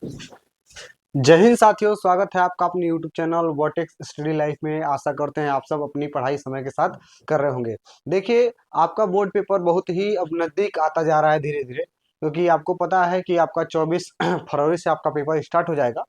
जय हिंद साथियों, स्वागत है आपका अपने YouTube channel vertex study life में। आशा करते हैं आप सब अपनी पढ़ाई समय के साथ कर रहे होंगे। देखिए, आपका बोर्ड पेपर बहुत ही अब नज़दीक आता जा रहा है धीरे धीरे, क्योंकि आपको पता है कि आपका 24 फरवरी से आपका पेपर स्टार्ट हो जाएगा।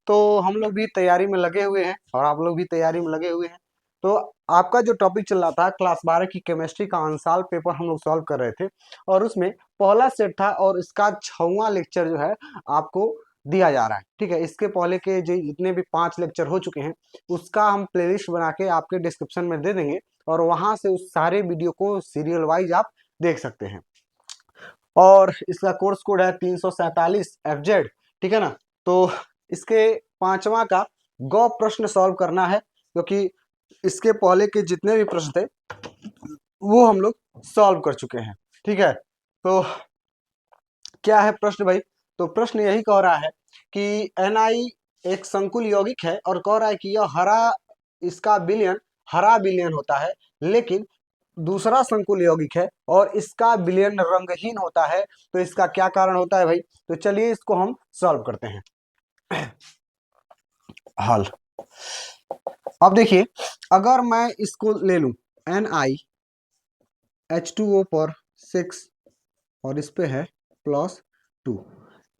तो हम लोग भी तैयारी में लगे हुए हैं और आप लोग भी तैयारी में लगे हुए हैं। तो आपका जो टॉपिक चल रहा था क्लास 12 की केमिस्ट्री का आंसर पेपर हम लोग सॉल्व कर रहे थे, और उसमें पहला सेट था और इसका 6वां लेक्चर जो है आपको दिया जा रहा है। ठीक है, इसके पहले के जो जितने भी 5 लेक्चर हो चुके हैं उसका हम प्लेलिस्ट बना के आपके डिस्क्रिप्शन में दे देंगे, और वहां से उस सारे वीडियो को सीरियल वाइज आप देख सकते हैं। और इसका कोर्स कोड है 347 FZ। ठीक है ना। तो इसके 5वां का गौ प्रश्न सॉल्व करना है, क्योंकि इसके पहले के जितने भी प्रश्न थे वो हम लोग सॉल्व कर चुके हैं। ठीक है, तो क्या है प्रश्न भाई? तो प्रश्न यही कह रहा है कि Ni एक संकुल यौगिक है और कह रहा है कि यह इसका विलयन हरा विलयन होता है, लेकिन दूसरा संकुल यौगिक है और इसका विलयन रंगहीन होता है। तो इसका क्या कारण होता है भाई? तो चलिए इसको हम सॉल्व करते हैं। हल। अब देखिए, अगर मैं इसको ले लूं NiH2O पर 6 और इस पे है +2,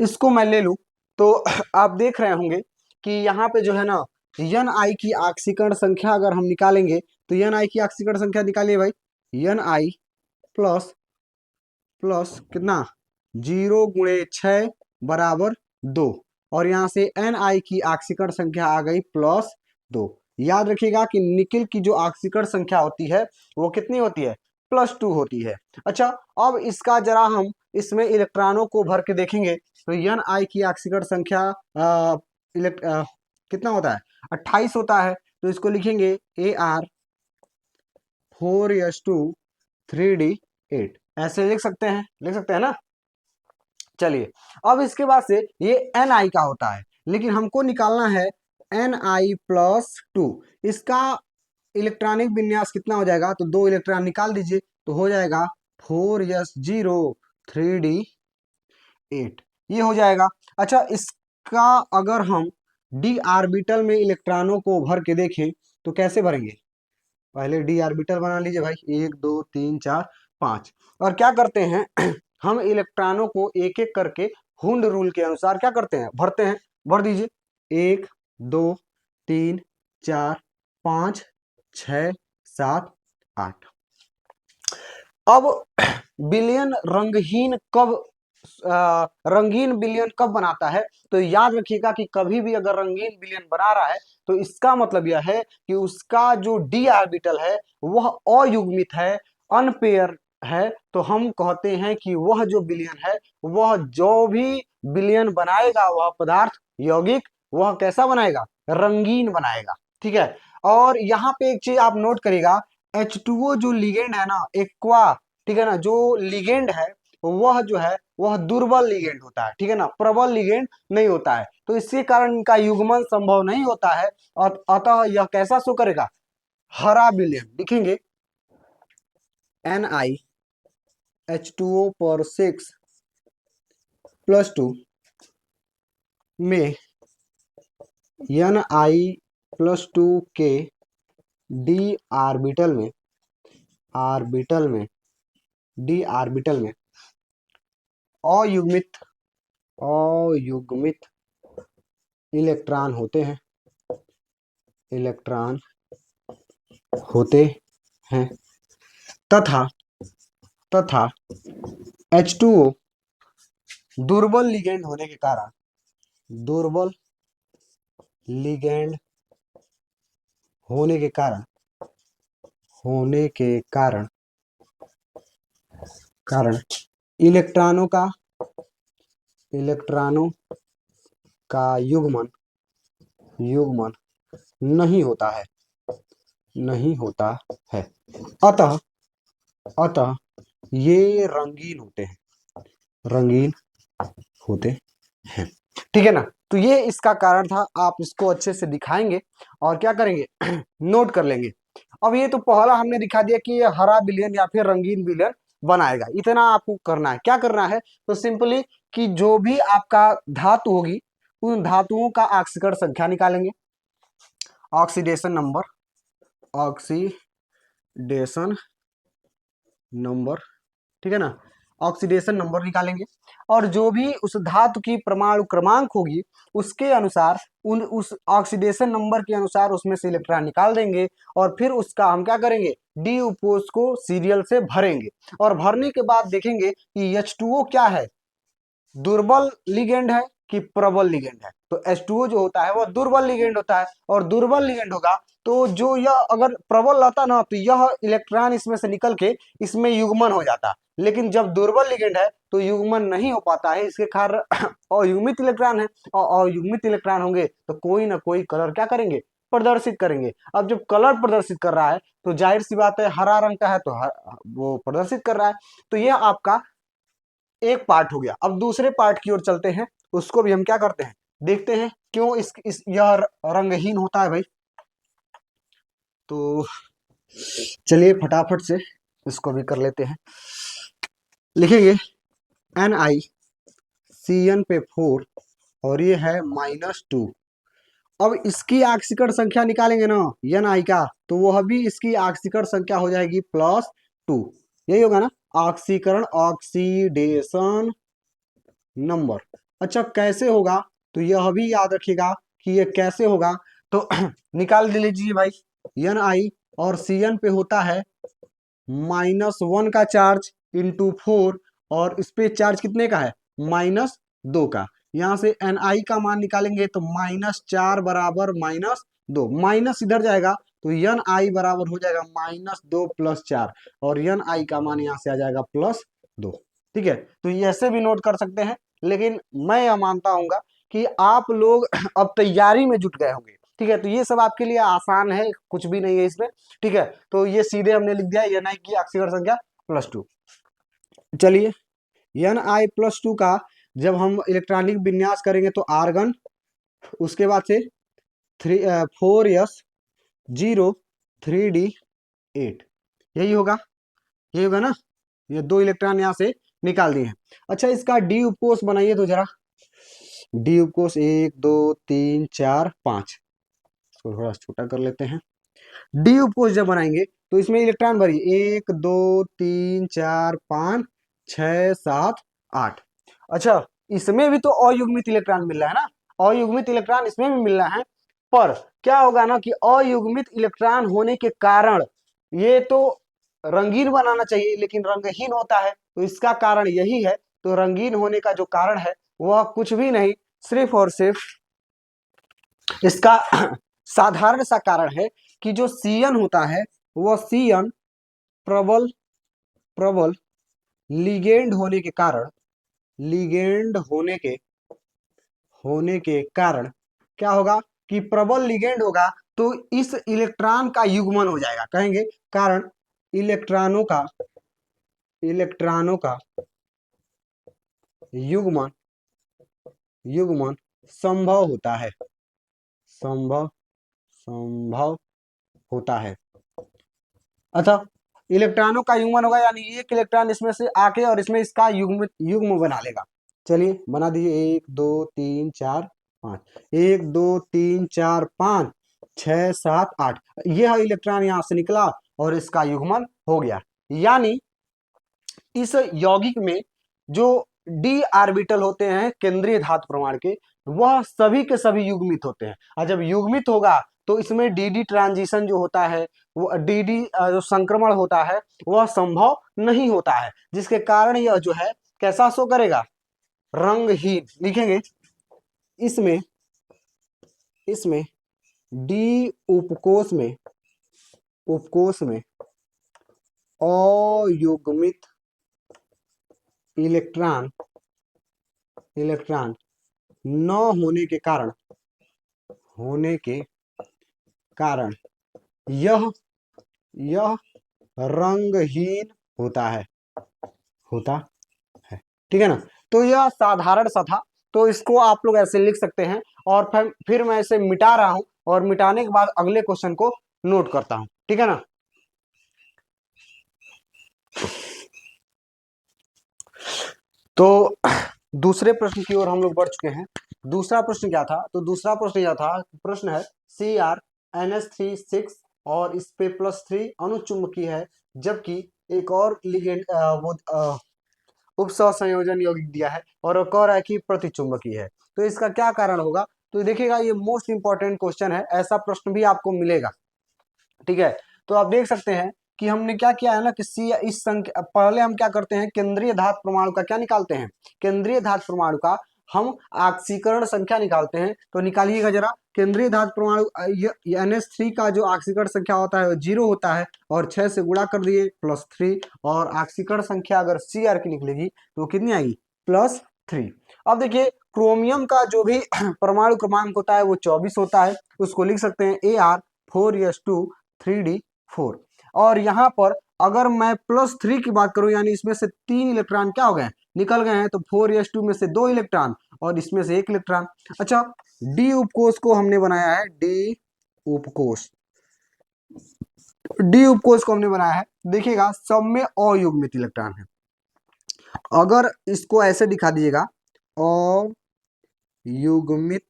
इसको मैं ले लूं तो आप देख रहे होंगे कि यहाँ पे जो है ना Ni की ऑक्सीकरण संख्या अगर हम निकालेंगे तो Ni की ऑक्सीकरण संख्या निकालिए भाई। Ni प्लस प्लस कितना, 0 × 6 बराबर 2, और यहाँ से Ni की ऑक्सीकरण संख्या आ गई +2। याद रखिएगा कि निकिल की जो ऑक्सीकरण संख्या होती है वो कितनी होती है? +2 होती है। अच्छा, अब इसका जरा हम इसमें इलेक्ट्रॉनों को भर के देखेंगे तो Ni की ऑक्सीकरण संख्या कितना होता है? 28 होता है। तो इसको लिखेंगे Ar4s2 3d8, ऐसे लिख सकते हैं ना। चलिए, अब इसके बाद से ये Ni का होता है, लेकिन हमको निकालना है Ni+2। इसका इलेक्ट्रॉनिक विन्यास कितना हो जाएगा? तो 2 इलेक्ट्रॉन निकाल दीजिए तो हो जाएगा 4s0 3d8, ये हो जाएगा। अच्छा, इसका अगर हम d ऑर्बिटल में इलेक्ट्रॉनों को भर के देखें तो कैसे भरेंगे? पहले d ऑर्बिटल बना लीजिए भाई, 1 2 3 4 5, और क्या करते हैं हम इलेक्ट्रॉनों को एक एक करके हुंड रूल के अनुसार क्या करते हैं? भरते हैं। भर दीजिए, 1 2 3 4 5 6 7 8। अब बिलियन रंगीन बिलियन कब बनाता है? तो याद रखिएगा कि कभी भी अगर रंगीन बिलियन बना रहा है तो इसका मतलब यह है कि उसका जो d ऑर्बिटल है वह अयुग्मित है, अनपेयर है। तो हम कहते हैं कि वह जो बिलियन है, वह जो भी बिलियन बनाएगा वह पदार्थ यौगिक, वह कैसा बनाएगा? रंगीन बनाएगा। ठीक है। और यहाँ पे एक चीज आप नोट करिएगा, H2O जो लिगेंड है ना, एक्वा, ठीक है ना, जो लिगेंड है वह जो है वह दुर्बल लिगेंड होता है। ठीक है ना, प्रबल लिगेंड नहीं होता है। तो इसके कारण इनका युग्मन संभव नहीं होता है, और अतः यह कैसा शो करेगा? हरा विलयन। लिखेंगे NiH2O पर 6+2 में Ni+2 के d ऑर्बिटल में अयुग्मित इलेक्ट्रॉन होते हैं तथा H2O दुर्बल लिगेंड होने के कारण इलेक्ट्रॉनों का युग्मन नहीं होता है। अतः ये रंगीन होते हैं। ठीक है ना। तो ये इसका कारण था, आप इसको अच्छे से दिखाएंगे और क्या करेंगे नोट कर लेंगे। अब ये तो पहला हमने दिखा दिया कि ये हरा विलयन या फिर रंगीन विलयन बनाएगा, इतना आपको करना है। क्या करना है? तो सिंपली कि जो भी आपका धातु होगी उन धातुओं का ऑक्सीकरण संख्या निकालेंगे, ऑक्सीडेशन नंबर, ऑक्सीडेशन नंबर, ठीक है ना, ऑक्सीडेशन नंबर निकालेंगे। और जो भी उस धातु की परमाणु क्रमांक होगी उसके अनुसार उस ऑक्सीडेशन नंबर के अनुसार उसमें से इलेक्ट्रॉन निकाल देंगे और फिर उसका हम क्या करेंगे, डी उपकोष को सीरियल से भरेंगे। और भरने के बाद देखेंगे कि H2O क्या है, दुर्बल लिगेंड है कि प्रबल लिगेंड है। तो H2O जो होता है वो दुर्बल लिगेंड होता है, और दुर्बल लिगेंड होगा तो जो यह अगर प्रबल रहता ना तो यह इलेक्ट्रॉन इसमें से निकल के इसमें युग्मन हो जाता, लेकिन जब दुर्बल लिगेंड है तो युग्मन नहीं हो पाता है, इसके कारण अयुग्मित इलेक्ट्रॉन है, और अयुग्मित इलेक्ट्रॉन होंगे तो कोई ना कोई कलर क्या करेंगे, प्रदर्शित करेंगे। अब जब कलर प्रदर्शित कर रहा है तो जाहिर सी बात है हरा रंग का है तो वो प्रदर्शित कर रहा है। तो यह आपका एक पार्ट हो गया। अब दूसरे पार्ट की ओर चलते हैं, उसको भी हम क्या करते हैं, देखते हैं क्यों इस यह रंगहीन होता है भाई। तो चलिए फटाफट से इसको भी कर लेते हैं। लिखेंगे NiCN पे 4 और ये है -2। अब इसकी ऑक्सीकरण संख्या निकालेंगे ना Ni का, तो वह भी इसकी ऑक्सीकरण संख्या हो जाएगी +2, यही होगा ना, ऑक्सीकरण ऑक्सीडेशन नंबर। अच्छा कैसे होगा, तो यह भी याद रखिएगा कि ये कैसे होगा। तो निकाल दे लीजिए भाई, Ni और Cn पे होता है -1 का चार्ज इंटू 4, और इस पे चार्ज कितने का है, -2 का। यहां से Ni का मान निकालेंगे तो -4 बराबर -2, माइनस इधर जाएगा तो Ni बराबर हो जाएगा -2 + 4, और Ni का मान यहां से आ जाएगा +2। ठीक है, तो ये ऐसे भी नोट कर सकते हैं, लेकिन मैं यह मानता हूँ कि आप लोग अब तैयारी में जुट गए होंगे। ठीक है, तो ये सब आपके लिए आसान है, कुछ भी नहीं है इसमें। ठीक है, तो ये सीधे हमने लिख दिया Ni की ऑक्सीकरण संख्या +2। चलिए Ni+2 का जब हम इलेक्ट्रॉनिक विन्यास करेंगे तो आर्गन, उसके बाद से 4s0 3d8, यही होगा, यही होगा ना। ये 2 इलेक्ट्रॉन यहाँ से निकाल दिए हैं। अच्छा इसका डी उपकोष बनाइए तो जरा, डी उपकोष 1 2 3 4 5, इसको थोड़ा छोटा कर लेते हैं। डी उपकोष जब बनाएंगे तो इसमें इलेक्ट्रॉन भरिए 1 2 3 4 5 6 7 8। अच्छा इसमें भी तो अयुग्मित इलेक्ट्रॉन मिल रहा है ना, अयुग्मित इलेक्ट्रॉन इसमें भी मिल रहा है, पर क्या होगा ना कि अयुग्मित इलेक्ट्रॉन होने के कारण ये तो रंगीन बनाना चाहिए लेकिन रंगहीन होता है, तो इसका कारण यही है। तो रंगीन होने का जो कारण है वह कुछ भी नहीं, सिर्फ और सिर्फ इसका साधारण सा कारण है कि जो Cn होता है वह Cn प्रबल प्रबल लिगेंड होने के कारण, लिगेंड होने के कारण क्या होगा कि प्रबल लिगेंड होगा तो इस इलेक्ट्रॉन का युग्मन हो जाएगा, कहेंगे कारण इलेक्ट्रॉनों का युग्मन युग्मन संभव होता है, संभव होता है। अच्छा इलेक्ट्रॉनों का युग्मन होगा यानी एक इलेक्ट्रॉन इसमें से आके और इसमें इसका युग्म बना लेगा। चलिए बना दीजिए 1 2 3 4 5, 1 2 3 4 5 6 7 8, यह इलेक्ट्रॉन यहां से निकला और इसका युग्मन हो गया। यानी इस यौगिक में जो डी ऑर्बिटल होते हैं केंद्रीय धातु परमाणु के, वह सभी के सभी युग्मित होते हैं, और जब युग्मित होगा तो इसमें डी ट्रांजिशन जो होता है, वो डी जो संक्रमण होता है वह संभव नहीं होता है, जिसके कारण यह जो है कैसा शो करेगा, रंगहीन। लिखेंगे इसमें इसमें डी उपकोष में अयुग्मित इलेक्ट्रॉन न होने के कारण यह रंगहीन होता है। ठीक है ना, तो यह साधारण सा था, तो इसको आप लोग ऐसे लिख सकते हैं। और फिर मैं इसे मिटा रहा हूं और मिटाने के बाद अगले क्वेश्चन को नोट करता हूं। ठीक है ना, तो दूसरे प्रश्न की ओर हम लोग बढ़ चुके हैं। दूसरा प्रश्न क्या था, तो दूसरा प्रश्न यह था, प्रश्न है CrNH3 6 और इस पे +3 अनुचुंबकीय है, जबकि एक और लिगेंड उपसहसंयोजन यौगिक दिया है और कह रहा है कि प्रतिचुंबकीय है। तो इसका क्या कारण होगा? तो देखिएगा, ये मोस्ट इंपॉर्टेंट क्वेश्चन है, ऐसा प्रश्न भी आपको मिलेगा। ठीक है, तो आप देख सकते हैं कि हमने क्या किया है ना कि सी इस संख्या, पहले हम क्या करते हैं, केंद्रीय धातु परमाणु का क्या निकालते हैं, केंद्रीय धातु परमाणु का हम ऑक्सीकरण संख्या निकालते हैं। तो निकालिएगा जरा, केंद्रीय धातु परमाणु NH3 का जो ऑक्सीकरण संख्या होता है वो 0 होता है, और 6 से गुणा कर दिए +3, और ऑक्सीकरण संख्या अगर Cr की निकलेगी तो कितनी आएगी, +3। अब देखिए, क्रोमियम का जो भी परमाणु क्रमांक होता है वो 24 होता है, उसको लिख सकते हैं Ar4s2 3d4। और यहाँ पर अगर मैं +3 की बात करूं, यानी इसमें से 3 इलेक्ट्रॉन क्या हो गए, निकल गए हैं, तो 4s2 में से 2 इलेक्ट्रॉन और इसमें से 1 इलेक्ट्रॉन। अच्छा, डी उपकोष को हमने बनाया है, उपकोष डी उपकोष को हमने बनाया है। देखिएगा, सब में अयुग्मित इलेक्ट्रॉन है। अगर इसको ऐसे दिखा दीजिएगा, अयुग्मित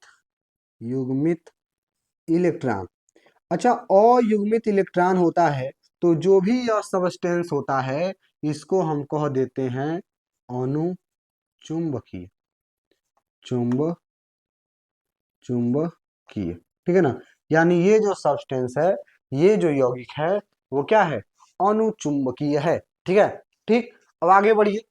युग्मित इलेक्ट्रॉन। अच्छा, अयुग्मित इलेक्ट्रॉन होता है तो जो भी यह सबस्टेंस होता है इसको हम कह देते हैं अनुचुंबकीय, चुंबकीय। ठीक है ना, यानी ये जो सब्सटेंस है, ये जो यौगिक है वो क्या है, अनुचुंबकीय है। ठीक है, ठीक। अब आगे बढ़िए,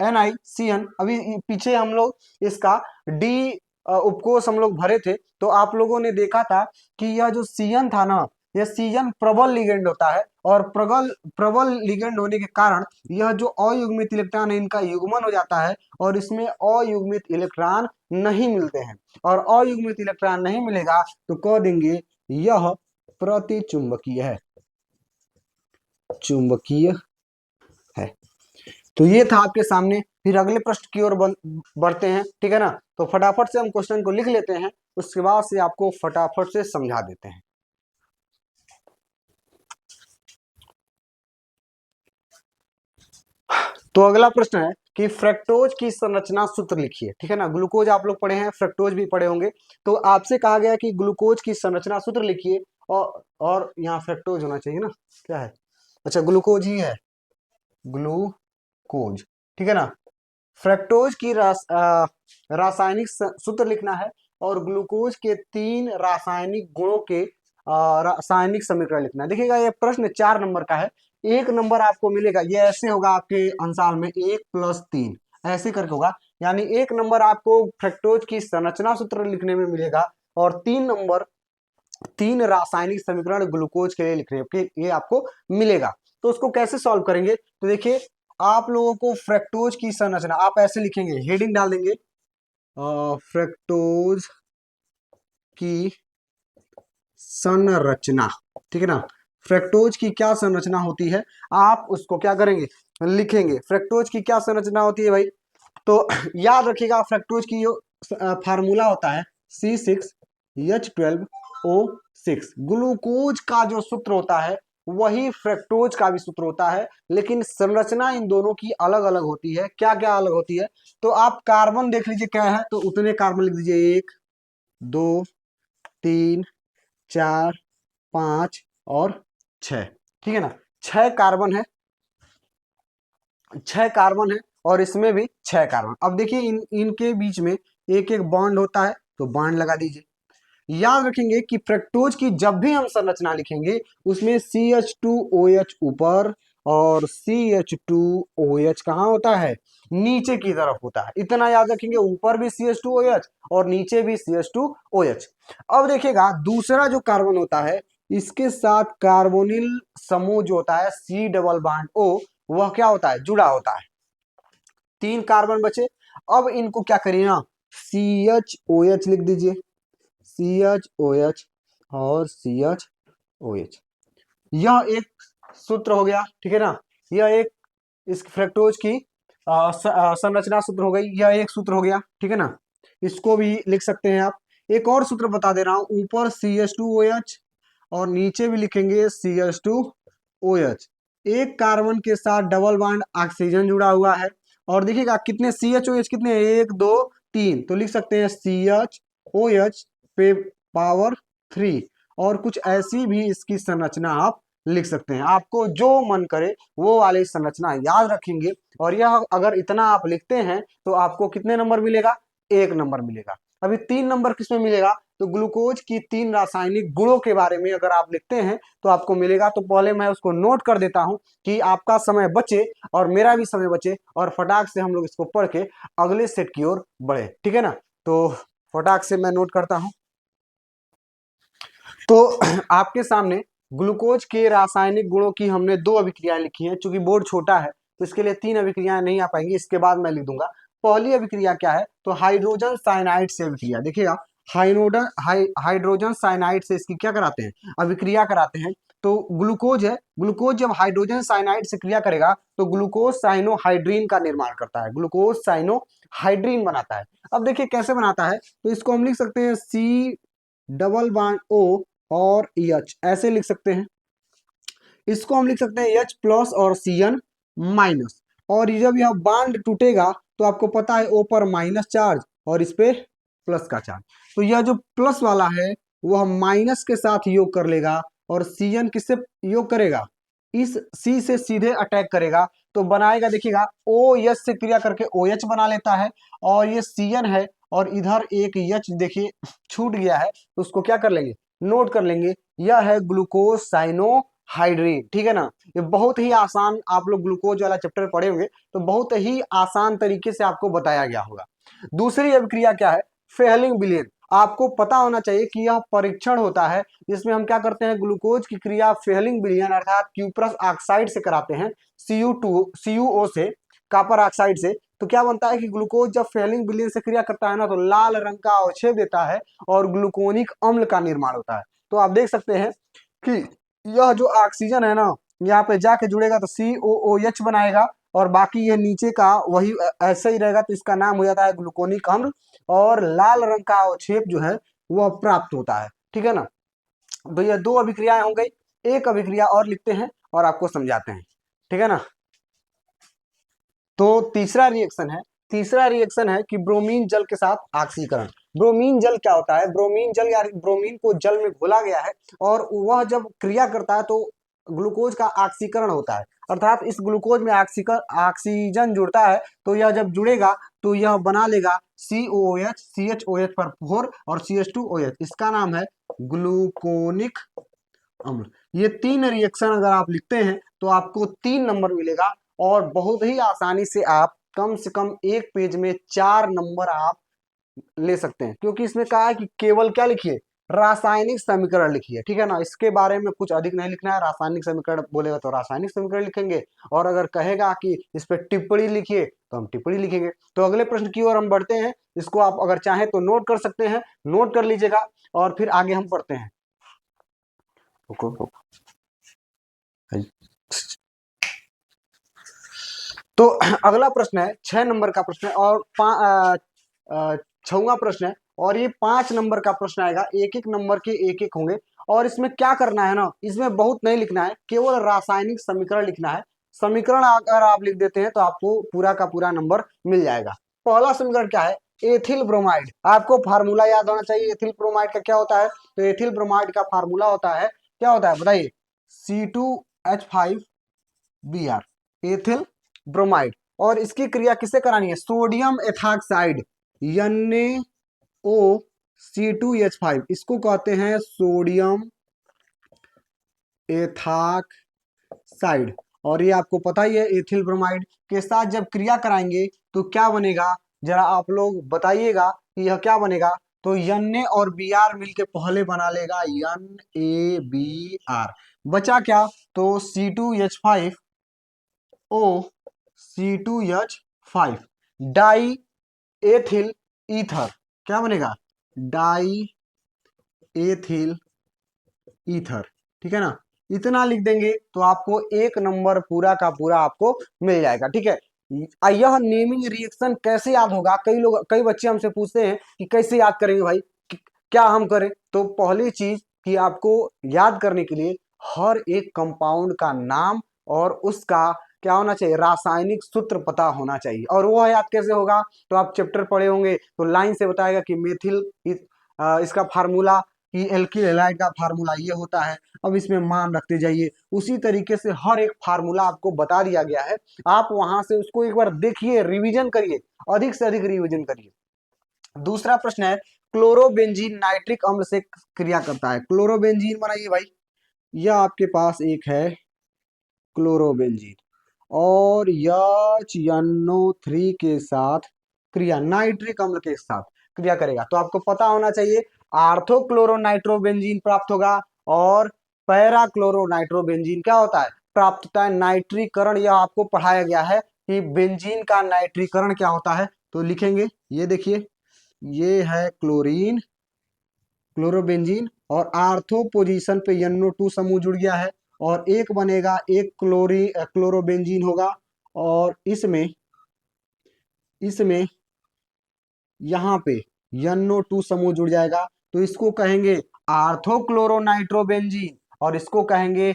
NiCN, अभी पीछे हम लोग इसका डी उपकोष हम लोग भरे थे, तो आप लोगों ने देखा था कि यह जो सीएन था ना, यह सीएन प्रबल लिगेंड होता है, और प्रबल लिगेंड होने के कारण यह जो अयुग्मित इलेक्ट्रॉन है इनका युग्मन हो जाता है, और इसमें अयुग्मित इलेक्ट्रॉन नहीं मिलते हैं। और अयुग्मित इलेक्ट्रॉन नहीं मिलेगा तो कह देंगे यह प्रतिचुंबकीय है, चुंबकीय है। तो ये था आपके सामने। फिर अगले प्रश्न की ओर बढ़ते हैं। ठीक है ना, तो फटाफट से हम क्वेश्चन को लिख लेते हैं, उसके बाद से आपको फटाफट से समझा देते हैं। तो अगला प्रश्न है कि फ्रक्टोज की संरचना सूत्र लिखिए। ठीक है ना, ग्लूकोज आप लोग पढ़े हैं, फ्रक्टोज भी पढ़े होंगे। तो आपसे कहा गया कि ग्लूकोज की संरचना सूत्र लिखिए, और यहाँ फ्रक्टोज होना चाहिए ना, क्या है, अच्छा ग्लूकोज ही है, ग्लूकोज। ठीक है ना, फ्रक्टोज की रासायनिक सूत्र लिखना है, और ग्लूकोज के 3 रासायनिक गुणों के रासायनिक समीकरण लिखना है। देखिएगा, ये प्रश्न 4 नंबर का है। 1 नंबर आपको मिलेगा, ये ऐसे होगा आपके अनुसार में 1+3 ऐसे करके होगा, यानी 1 नंबर आपको फ्रक्टोज की संरचना सूत्र लिखने में मिलेगा, और 3 नंबर 3 रासायनिक समीकरण ग्लूकोज के लिए लिखने के ये आपको मिलेगा। तो उसको कैसे सॉल्व करेंगे, तो देखिए, आप लोगों को फ्रक्टोज की संरचना आप ऐसे लिखेंगे, हेडिंग डाल देंगे, फ्रक्टोज की संरचना। ठीक है ना, फ्रक्टोज की क्या संरचना होती है, आप उसको क्या करेंगे, लिखेंगे। फ्रक्टोज की क्या संरचना होती है भाई, तो याद रखिएगा, फ्रक्टोज की जो फार्मूला होता है C6H12O6। ग्लूकोज का जो सूत्र होता है वही फ्रक्टोज का भी सूत्र होता है, लेकिन संरचना इन दोनों की अलग अलग होती है। क्या क्या अलग होती है, तो आप कार्बन देख लीजिए क्या है, तो उतने कार्बन लिख दीजिए, 1 2 3 4 5 और 6। ठीक है ना, 6 कार्बन है, 6 कार्बन है, और इसमें भी 6 कार्बन। अब देखिए, इनके बीच में एक एक बॉन्ड होता है, तो बॉन्ड लगा दीजिए। याद रखेंगे कि फ्रक्टोज की जब भी हम संरचना लिखेंगे उसमें CH2OH ऊपर और CH2OH कहाँ होता है, नीचे की तरफ होता है। इतना याद रखेंगे, ऊपर भी CH2OH और नीचे भी CH2OH। अब देखिएगा, दूसरा जो कार्बन होता है इसके साथ कार्बोनिल समूह जो होता है C डबल बॉन्ड O, वह क्या होता है, जुड़ा होता है। 3 कार्बन बचे। अब इनको क्या करिए ना, CHOH लिख दीजिए, CHOH और CHOH। यह एक सूत्र हो गया। ठीक है ना, यह एक इस फ्रक्टोज की संरचना सूत्र हो गई, यह एक सूत्र हो गया। ठीक है ना, इसको भी लिख सकते हैं आप। एक और सूत्र बता दे रहा हूं, ऊपर CH2OH और नीचे भी लिखेंगे CH2OH। एक कार्बन के साथ डबल बॉन्ड ऑक्सीजन जुड़ा हुआ है, और देखिएगा कितने CHOH, कितने 1 2 3, तो लिख सकते हैं CHOH पे पावर 3, और कुछ ऐसी भी इसकी संरचना आप लिख सकते हैं। आपको जो मन करे वो वाली संरचना याद रखेंगे, और यह अगर इतना आप लिखते हैं तो आपको कितने नंबर मिलेगा? 1 नंबर मिलेगा। अभी 3 नंबर किसमें मिलेगा? तो ग्लूकोज की 3 रासायनिक गुणों के बारे में अगर आप लिखते हैं तो आपको मिलेगा। तो पहले मैं उसको नोट कर देता हूं कि आपका समय बचे और मेरा भी समय बचे, और फटाक से हम लोग इसको पढ़ के अगले सेट की ओर बढ़े, ठीक है ना। तो फटाक से मैं नोट करता हूं। तो आपके सामने ग्लूकोज के रासायनिक गुणों की हमने 2 अभिक्रियाएं लिखी हैं। चूंकि बोर्ड छोटा है तो इसके लिए 3 अभिक्रियाएं नहीं आ पाएंगी, इसके बाद मैं लिख दूंगा। पहली अभिक्रिया क्या है? तो हाइड्रोजन साइनाइड से अभिक्रिया। देखिएगा, हाइड्रोजन साइनाइड से इसकी क्या कराते हैं? अभिक्रिया कराते हैं। तो ग्लूकोज है, ग्लूकोज जब हाइड्रोजन साइनाइड से क्रिया करेगा तो ग्लूकोज साइनोहाइड्रीन का निर्माण करता है, ग्लूकोज साइनोहाइड्रीन बनाता है। अब देखिए कैसे बनाता है, तो इसको हम लिख सकते हैं C+O और H, ऐसे लिख सकते हैं। इसको हम लिख सकते हैं H प्लस और Cn माइनस, और जब यह बांड टूटेगा तो आपको पता है O पर माइनस चार्ज और इस पे प्लस का चार्ज, तो यह जो प्लस वाला है वह माइनस के साथ योग कर लेगा, और Cn किससे योग करेगा? इस C से सीधे अटैक करेगा, तो बनाएगा, देखिएगा OH से क्रिया करके OH बना लेता है, और ये Cn है और इधर एक H देखिए छूट गया है, तो उसको क्या कर लेंगे? नोट कर लेंगे। यह है ग्लूकोज साइनोहाइड्रीन, ठीक है ना। ये बहुत ही आसान, आप लोग ग्लूकोज वाला चैप्टर पढ़े होंगे तो बहुत ही आसान तरीके से आपको बताया गया होगा। दूसरी अभिक्रिया क्या है? फेहलिंग विलयन। आपको पता होना चाहिए कि यह परीक्षण होता है जिसमें हम क्या करते हैं? ग्लूकोज की क्रिया फेहलिंग विलयन अर्थात क्यूप्रस ऑक्साइड से कराते हैं, CuO से, कॉपर ऑक्साइड से। तो क्या बनता है कि ग्लूकोज जब फेहलिंग विलयन से क्रिया करता है ना तो लाल रंग का अवक्षेप देता है और ग्लूकोनिक अम्ल का निर्माण होता है। तो आप देख सकते हैं कि यह जो ऑक्सीजन है ना, यहाँ पे जाके जुड़ेगा तो COOH बनाएगा, और बाकी ये नीचे का वही ऐसे ही रहेगा, तो इसका नाम हो जाता है ग्लूकोनिक अम्ल, और लाल रंग का अवक्षेप जो है वह प्राप्त होता है, ठीक है ना। तो ये 2 अभिक्रियाएं हो गई। एक अभिक्रिया और लिखते हैं और आपको समझाते हैं, ठीक है ना। तो तीसरा रिएक्शन है कि ब्रोमीन जल के साथ ऑक्सीकरण। ब्रोमीन जल क्या होता है? ब्रोमीन जल या ब्रोमीन को जल में घोला गया है, और वह जब क्रिया करता है तो ग्लूकोज का ऑक्सीकरण होता है, अर्थात इस ग्लूकोज में ऑक्सीजन जुड़ता है, तो यह जब जुड़ेगा तो यह बना लेगा COOH, CHOH पर 4 और CH2OH, इसका नाम है ग्लूकोनिक अम्ल। ये 3 रिएक्शन अगर आप लिखते हैं तो आपको 3 नंबर मिलेगा, और बहुत ही आसानी से कम एक पेज में 4 नंबर आप ले सकते हैं, क्योंकि इसमें कहा है कि केवल क्या लिखिए? रासायनिक समीकरण लिखिए, ठीक है ना। इसके बारे में कुछ अधिक नहीं लिखना है। रासायनिक समीकरण बोलेगा तो रासायनिक समीकरण लिखेंगे, और अगर कहेगा कि इस पर टिप्पणी लिखिए तो हम टिप्पणी लिखेंगे। तो अगले प्रश्न की ओर हम बढ़ते हैं। इसको आप अगर चाहें तो नोट कर सकते हैं, नोट कर लीजिएगा, और फिर आगे हम पढ़ते हैं। तो अगला प्रश्न है 6 नंबर का प्रश्न है, और 6वां प्रश्न है, और ये 5 नंबर का प्रश्न आएगा। एक एक नंबर के एक एक होंगे, और इसमें क्या करना है ना, इसमें बहुत नहीं लिखना है, केवल रासायनिक समीकरण लिखना है। समीकरण अगर आप लिख देते हैं तो आपको पूरा का पूरा नंबर मिल जाएगा। पहला समीकरण क्या है? Ethyl bromide. आपको फार्मूला याद होना चाहिए एथिल ब्रोमाइड का क्या होता है। तो एथिल ब्रोमाइड का फार्मूला होता है, क्या होता है बताइए? C2H5Br, ethyl bromide. और इसकी क्रिया किससे करानी है? सोडियम एथॉक्साइड NaOC2H5, इसको कहते हैं सोडियम एथॉक्साइड। और ये आपको पता ही है, एथिल ब्रोमाइड के साथ जब क्रिया कराएंगे तो क्या बनेगा? जरा आप लोग बताइएगा कि यह क्या बनेगा। तो Na और Br मिलके पहले बना लेगा NaBr, बचा क्या? तो C2H5O, C2H5 die ethyl ether, क्या बनेगा? डाई एथिल ईथर, ठीक है ना। इतना लिख देंगे तो आपको 1 नंबर पूरा का पूरा आपको मिल जाएगा, ठीक है। यह नेमिंग रिएक्शन कैसे याद होगा? कई बच्चे हमसे पूछते हैं कि कैसे याद करेंगे भाई, क्या हम करें? तो पहली चीज कि आपको याद करने के लिए हर एक कंपाउंड का नाम और उसका क्या होना चाहिए, रासायनिक सूत्र पता होना चाहिए। और वो याद कैसे होगा, तो आप चैप्टर पढ़े होंगे तो लाइन से बताएगा कि मेथिल इसका फार्मूला, कि एल्किल हैलाइड का फार्मूला ये होता है, अब इसमें मान रखते जाइए। उसी तरीके से हर एक फार्मूला आपको बता दिया गया है, आप वहां से उसको एक बार देखिए, रिवीजन करिए, अधिक से अधिक रिवीजन करिए। दूसरा प्रश्न है, क्लोरोबेंजीन नाइट्रिक अम्ल से क्रिया करता है। क्लोरोबेंजीन बनाइए भाई, यह आपके पास एक है क्लोरोबेंजीन, और NO3 के साथ क्रिया, नाइट्रिक अम्ल के साथ क्रिया करेगा। तो आपको पता होना चाहिए, आर्थोक्लोरोनाइट्रोबेंजीन प्राप्त होगा, और पैरा क्लोरोनाइट्रोबेंजीन क्या होता है, प्राप्त होता है नाइट्रीकरण। यह आपको पढ़ाया गया है कि बेंजीन का नाइट्रीकरण क्या होता है। तो लिखेंगे, ये देखिए, ये है क्लोरीन, क्लोरोबेंजीन, और आर्थो पोजीशन पे NO2 समूह जुड़ गया है, और एक बनेगा, एक क्लोरोबेंजीन होगा, और इसमें इसमें यहाँ पे NO2 समूह जुड़ जाएगा। तो इसको कहेंगे आर्थोक्लोरोनाइट्रोबेंजीन, और इसको कहेंगे,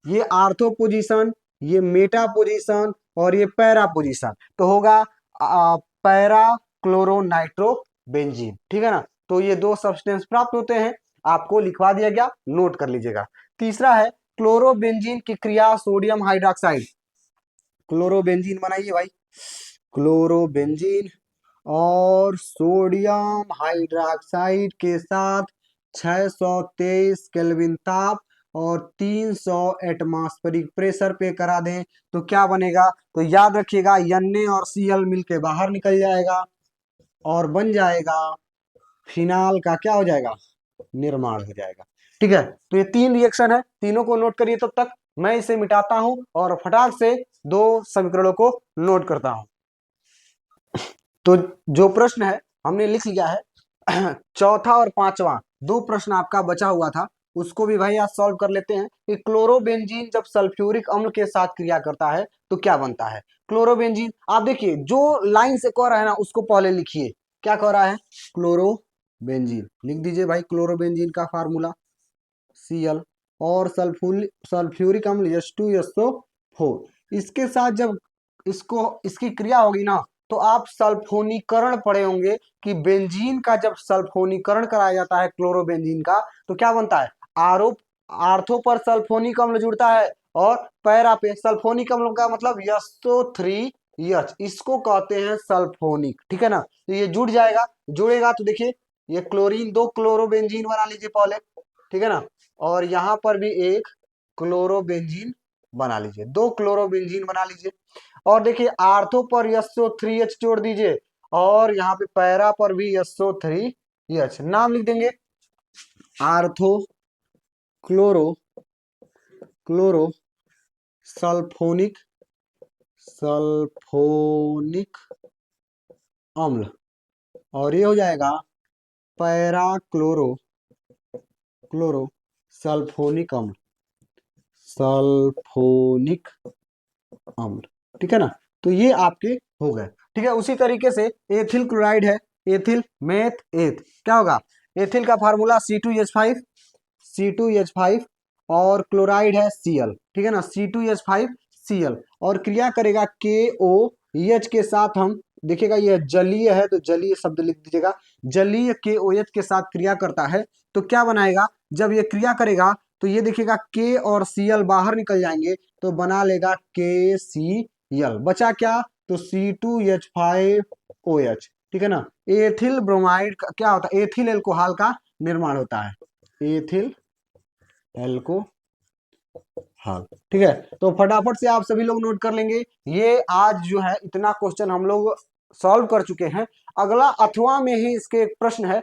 ये आर्थो पोजीशन, ये मेटा पोजीशन, और ये पैरा पोजीशन, तो होगा पैरा क्लोरोनाइट्रोबेंजीन। ठीक है ना। तो ये दो सब्सटेंस प्राप्त होते हैं, आपको लिखवा दिया गया, नोट कर लीजिएगा। तीसरा है, क्लोरोबेंजीन की क्रिया सोडियम हाइड्रोक्साइड। क्लोरोबेंजीन बनाइए भाई, क्लोरोबेंजीन और सोडियम हाइड्रोक्साइड के साथ 623 केल्विन ताप और 300 एटमॉस्फेरिक प्रेशर पे करा दें तो क्या बनेगा, तो याद रखिएगा, Na और Cl मिलके बाहर निकल जाएगा और बन जाएगा फिनाल का, क्या हो जाएगा, निर्माण हो जाएगा। ठीक है, तो ये तीन रिएक्शन है, तीनों को नोट करिए। तब तक मैं इसे मिटाता हूं और फटाक से दो समीकरणों को नोट करता हूं। तो जो प्रश्न है हमने लिख लिया है चौथा और पांचवा दो प्रश्न आपका बचा हुआ था, उसको भी भाई आज सॉल्व कर लेते हैं कि क्लोरोबेंजीन जब सल्फ्यूरिक अम्ल के साथ क्रिया करता है तो क्या बनता है। क्लोरोबेंजीन आप देखिए, जो लाइन से कह रहा है ना उसको पहले लिखिए, क्या कह रहा है, क्लोरोबेंजीन लिख दीजिए भाई, क्लोरोबेंजीन का फार्मूला Cl, और सल्फ्यूरिक अम्ल H2SO4, इसके साथ जब इसकी क्रिया होगी ना तो आप सल्फोनीकरण पढ़े होंगे कि बेंजीन का जब सल्फोनीकरण कराया जाता है क्लोरोबेंजीन का तो क्या बनता है, आरोप आर्थो पर सल्फोनिक अम्ल जुड़ता है और पैरा पे सल्फोनिक अम्ल का मतलब SO3H, इसको कहते हैं सल्फोनिक। ठीक है ना, तो ये जुड़ जाएगा, जुड़ेगा तो देखिए ये क्लोरीन, दो क्लोरोबेंजीन बना लीजिए पहले। ठीक है ना, और यहां पर भी एक क्लोरोबेंजीन बना लीजिए, दो क्लोरोबेंजीन बना लीजिए। और देखिए आर्थो पर SO3H जोड़ दीजिए, और यहाँ पे पैरा पर भी SO3H, नाम लिख देंगे आर्थो क्लोरो सल्फोनिक अम्ल, और ये हो जाएगा पैरा क्लोरो सल्फोनिक अम्ल। ठीक है ना, तो ये आपके हो गए। ठीक है, उसी तरीके से एथिल क्लोराइड है, एथिल मेथ एथ, क्या होगा, एथिल का फार्मूला C2H5 और क्लोराइड है Cl। ठीक है ना, C2H5Cl, और क्रिया करेगा KOH के साथ। हम देखिएगा ये जलीय है तो जलीय शब्द लिख दीजिएगा, जलीय KOH के साथ क्रिया करता है तो क्या बनाएगा, जब ये क्रिया करेगा तो ये देखिएगा K और Cl बाहर निकल जाएंगे तो बना लेगा KCl, बचा क्या, तो C2H5OH। ठीक है ना, एथिल ब्रोमाइड का क्या होता है, एथिल एल्कोहल का निर्माण होता है, एथिल एल्कोहल। ठीक है, तो फटाफट से आप सभी लोग नोट कर लेंगे। ये आज जो है इतना क्वेश्चन हम लोग सॉल्व कर चुके हैं। अगला अथवा में ही इसके एक प्रश्न है,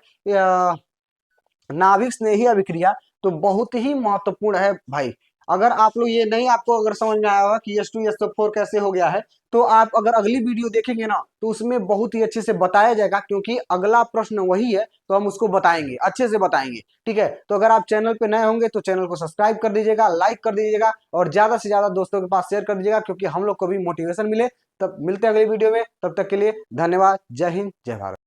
नाभिक स्नेही अभिक्रिया, तो बहुत ही महत्वपूर्ण है भाई। अगर आप लोग ये नहीं, आपको अगर समझ में आया होगा कि H2SO4 कैसे हो गया है, तो आप अगर अगली वीडियो देखेंगे ना तो उसमें बहुत ही अच्छे से बताया जाएगा, क्योंकि अगला प्रश्न वही है तो हम उसको बताएंगे, अच्छे से बताएंगे। ठीक है, तो अगर आप चैनल पे नए होंगे तो चैनल को सब्सक्राइब कर दीजिएगा, लाइक कर दीजिएगा, और ज्यादा से ज्यादा दोस्तों के पास शेयर कर दीजिएगा, क्योंकि हम लोग को भी मोटिवेशन मिले। तब मिलते हैं अगली वीडियो में, तब तक के लिए धन्यवाद। जय हिंद, जय भारत।